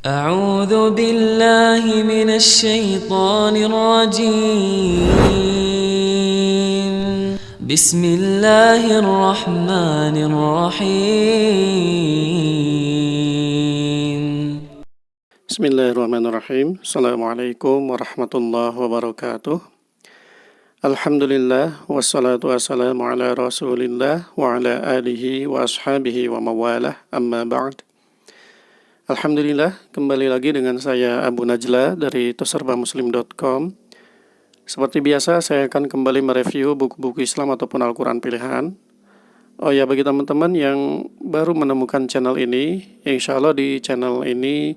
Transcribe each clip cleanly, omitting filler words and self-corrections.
أعوذ بالله من الشيطان الرجيم بسم الله الرحمن الرحيم Bismillahirrahmanirrahim. Assalamualaikum warahmatullahi wabarakatuh. Alhamdulillah wassalatu wassalamu ala Rasulillah wa ala alihi wa ashabihi wa mawalah, amma ba'd. Alhamdulillah, kembali lagi dengan saya Abu Najla dari toserbamuslim.com. Seperti biasa, saya akan kembali mereview buku-buku Islam ataupun Al-Quran pilihan. Oh ya, bagi teman-teman yang baru menemukan channel ini, insya Allah di channel ini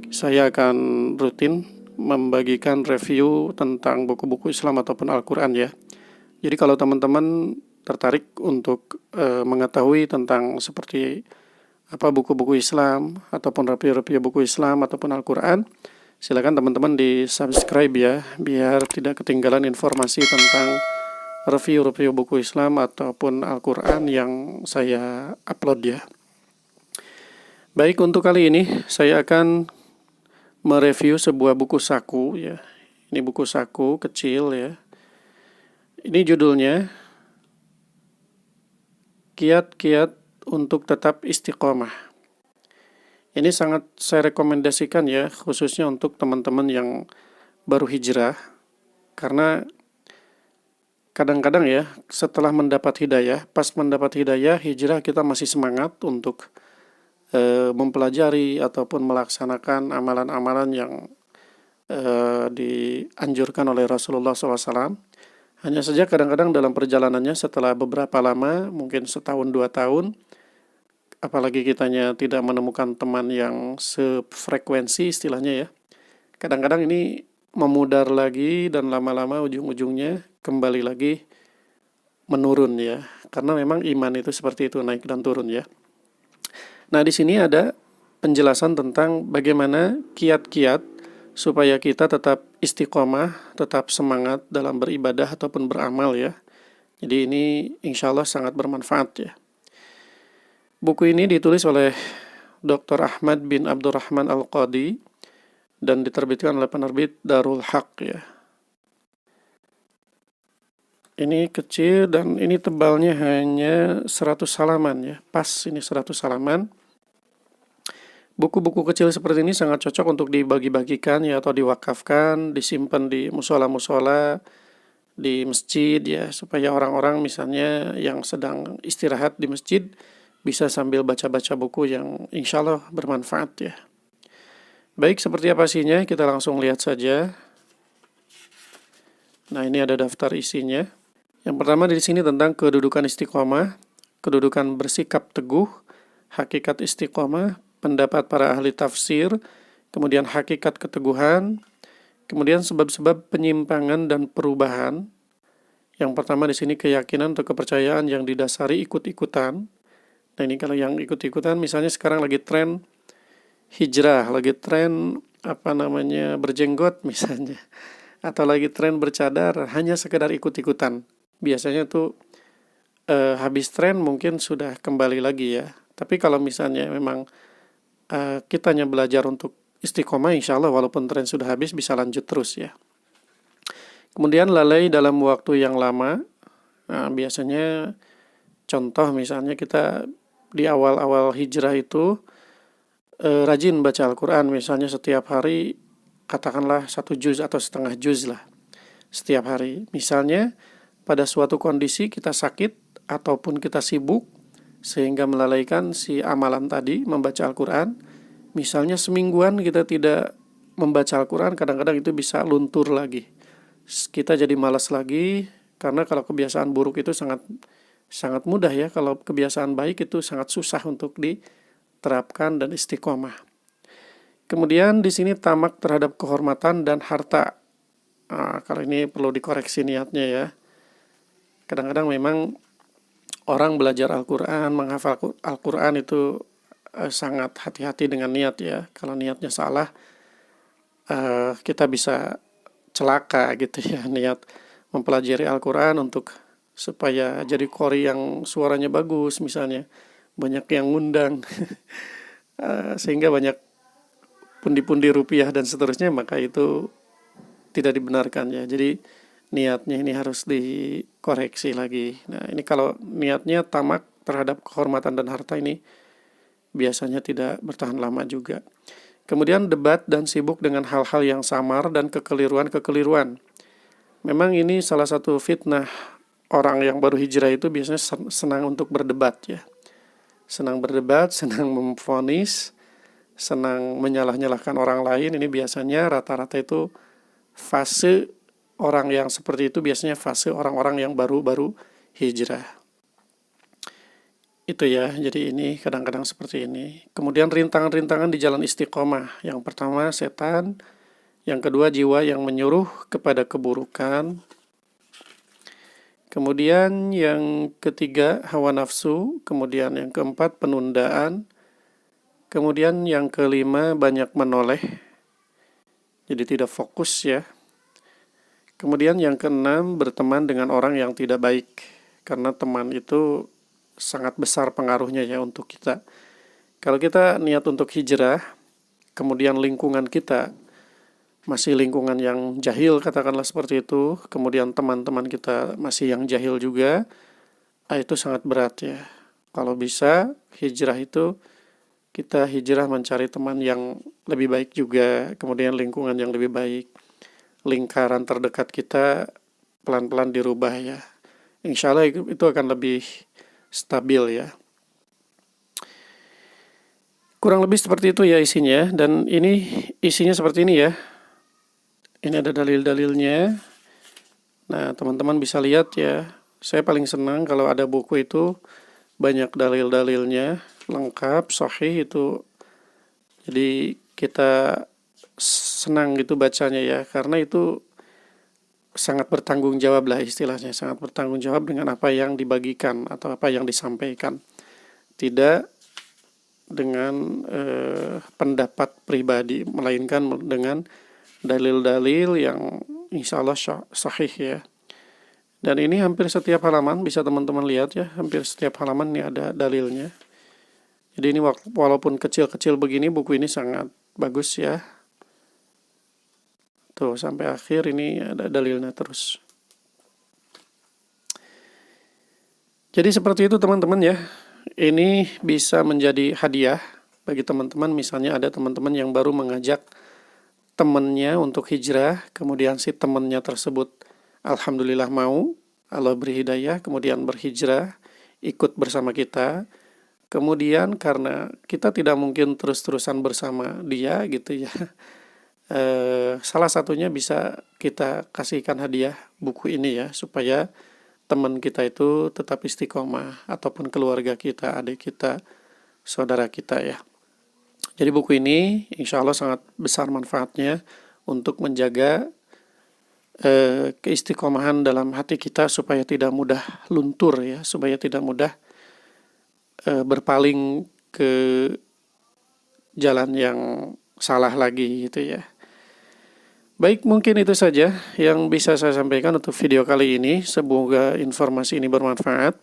saya akan rutin membagikan review tentang buku-buku Islam ataupun Al-Quran ya. Jadi kalau teman-teman tertarik untuk mengetahui tentang seperti apa buku-buku Islam ataupun review-review buku Islam ataupun Al-Quran, silakan teman-teman di subscribe ya, biar tidak ketinggalan informasi tentang review-review buku Islam ataupun Al-Quran yang saya upload ya. Baik, untuk kali ini saya akan mereview sebuah buku saku ya. Ini buku saku kecil ya. Ini judulnya Kiat-Kiat untuk Tetap Istiqomah. Ini sangat saya rekomendasikan ya, khususnya untuk teman-teman yang baru hijrah. Karena kadang-kadang ya, setelah mendapat hidayah, pas mendapat hidayah, hijrah kita masih semangat untuk mempelajari ataupun melaksanakan amalan-amalan yang dianjurkan oleh Rasulullah SAW. Hanya saja kadang-kadang dalam perjalanannya setelah beberapa lama, mungkin setahun 2 tahun, apalagi kitanya tidak menemukan teman yang sefrekuensi istilahnya ya, kadang-kadang ini memudar lagi dan lama-lama ujung-ujungnya kembali lagi menurun ya, karena memang iman itu seperti itu, naik dan turun ya. Nah, di sini ada penjelasan tentang bagaimana kiat-kiat supaya kita tetap istiqomah, tetap semangat dalam beribadah ataupun beramal ya. Jadi ini insya Allah sangat bermanfaat ya. Buku ini ditulis oleh Dr. Ahmad bin Abdurrahman Al-Qadi dan diterbitkan oleh penerbit Darul Haq ya. Ini kecil dan ini tebalnya hanya 100 halaman ya. Pas ini 100 halaman. Buku-buku kecil seperti ini sangat cocok untuk dibagi-bagikan ya, atau diwakafkan, disimpan di musola-musola, di masjid ya, supaya orang-orang misalnya yang sedang istirahat di masjid bisa sambil baca-baca buku yang insya Allah bermanfaat ya. Baik, seperti apa isinya? Kita langsung lihat saja. Nah, ini ada daftar isinya. Yang pertama di sini tentang kedudukan istiqomah, kedudukan bersikap teguh, hakikat istiqomah, pendapat para ahli tafsir, kemudian hakikat keteguhan, kemudian sebab-sebab penyimpangan dan perubahan. Yang pertama di sini keyakinan atau kepercayaan yang didasari ikut-ikutan. Nah, ini kalau yang ikut-ikutan misalnya sekarang lagi tren hijrah, lagi tren berjenggot misalnya, atau lagi tren bercadar, hanya sekedar ikut-ikutan. Biasanya tuh habis tren mungkin sudah kembali lagi ya. Tapi kalau misalnya memang kitanya belajar untuk istiqomah, insya Allah walaupun tren sudah habis bisa lanjut terus ya. Kemudian lalai dalam waktu yang lama. Nah, biasanya contoh misalnya kita di awal-awal hijrah itu rajin baca Al-Quran, misalnya setiap hari katakanlah 1 juz atau setengah juz lah setiap hari. Misalnya pada suatu kondisi kita sakit ataupun kita sibuk sehingga melalaikan si amalan tadi, membaca Al-Quran. Misalnya semingguan kita tidak membaca Al-Quran, kadang-kadang itu bisa luntur lagi. Kita jadi malas lagi, karena kalau kebiasaan buruk itu sangat mudah ya. Kalau kebiasaan baik itu sangat susah untuk diterapkan dan istiqomah. Kemudian di sini tamak terhadap kehormatan dan harta. Nah, kalau ini perlu dikoreksi niatnya ya. Kadang-kadang memang orang belajar Al-Quran, menghafal Al-Quran itu sangat hati-hati dengan niat ya. Kalau niatnya salah, kita bisa celaka gitu ya. Niat mempelajari Al-Quran untuk supaya jadi qori yang suaranya bagus misalnya, banyak yang ngundang sehingga banyak pundi-pundi rupiah dan seterusnya, maka itu tidak dibenarkan ya. Jadi niatnya ini harus dikoreksi lagi. Nah, ini kalau niatnya tamak terhadap kehormatan dan harta, ini biasanya tidak bertahan lama juga. Kemudian debat dan sibuk dengan hal-hal yang samar dan kekeliruan-kekeliruan. Memang ini salah satu fitnah orang yang baru hijrah, itu biasanya senang untuk berdebat ya. Senang berdebat, senang memvonis, senang menyalah-nyalahkan orang lain. Ini biasanya rata-rata itu fase orang yang seperti itu, biasanya fase orang-orang yang baru-baru hijrah. Itu ya, jadi ini kadang-kadang seperti ini. Kemudian rintangan-rintangan di jalan istiqomah. Yang pertama setan, yang kedua jiwa yang menyuruh kepada keburukan. Kemudian yang ketiga hawa nafsu, kemudian yang keempat penundaan. Kemudian yang kelima banyak menoleh, jadi tidak fokus ya. Kemudian yang keenam berteman dengan orang yang tidak baik, karena teman itu sangat besar pengaruhnya ya untuk kita. Kalau kita niat untuk hijrah, kemudian lingkungan kita masih lingkungan yang jahil, katakanlah seperti itu, kemudian teman-teman kita masih yang jahil juga, itu sangat berat ya. Kalau bisa hijrah itu kita hijrah mencari teman yang lebih baik juga, kemudian lingkungan yang lebih baik, lingkaran terdekat kita pelan-pelan dirubah ya. Insya Allah itu akan lebih stabil ya. Kurang lebih seperti itu ya isinya, dan ini isinya seperti ini ya. Ini ada dalil-dalilnya. Nah, teman-teman bisa lihat ya. Saya paling senang kalau ada buku itu banyak dalil-dalilnya, lengkap, sahih itu. Jadi kita senang gitu bacanya ya, karena itu sangat bertanggung jawab lah istilahnya, sangat bertanggung jawab dengan apa yang dibagikan atau apa yang disampaikan. Tidak dengan pendapat pribadi, melainkan dengan dalil-dalil yang insya Allah sahih ya. Dan ini hampir setiap halaman bisa teman-teman lihat ya, hampir setiap halaman ini ada dalilnya. Jadi ini walaupun kecil-kecil begini, buku ini sangat bagus ya. Tuh, sampai akhir ini ada dalilnya terus. Jadi seperti itu teman-teman ya. Ini bisa menjadi hadiah bagi teman-teman. Misalnya ada teman-teman yang baru mengajak temannya untuk hijrah, kemudian si temannya tersebut alhamdulillah mau, Allah beri hidayah, kemudian berhijrah, ikut bersama kita. Kemudian karena kita tidak mungkin terus-terusan bersama dia gitu ya. Salah satunya bisa kita kasihkan hadiah buku ini ya, supaya teman kita itu tetap istiqomah, ataupun keluarga kita, adik kita, saudara kita ya. Jadi buku ini insya Allah sangat besar manfaatnya untuk menjaga keistiqomahan dalam hati kita, supaya tidak mudah luntur ya, supaya tidak mudah berpaling ke jalan yang salah lagi gitu ya. Baik, mungkin itu saja yang bisa saya sampaikan untuk video kali ini. Semoga informasi ini bermanfaat.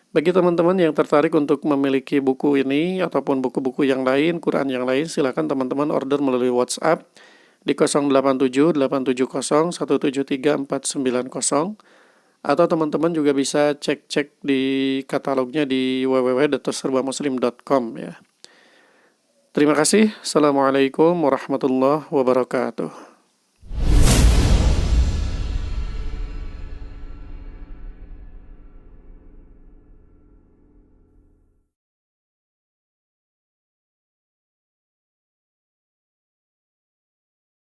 Bagi teman-teman yang tertarik untuk memiliki buku ini ataupun buku-buku yang lain, Quran yang lain, silakan teman-teman order melalui WhatsApp di 087871734990, atau teman-teman juga bisa cek-cek di katalognya di www.serbamuslim.com ya. Terima kasih. Assalamualaikum warahmatullahi wabarakatuh.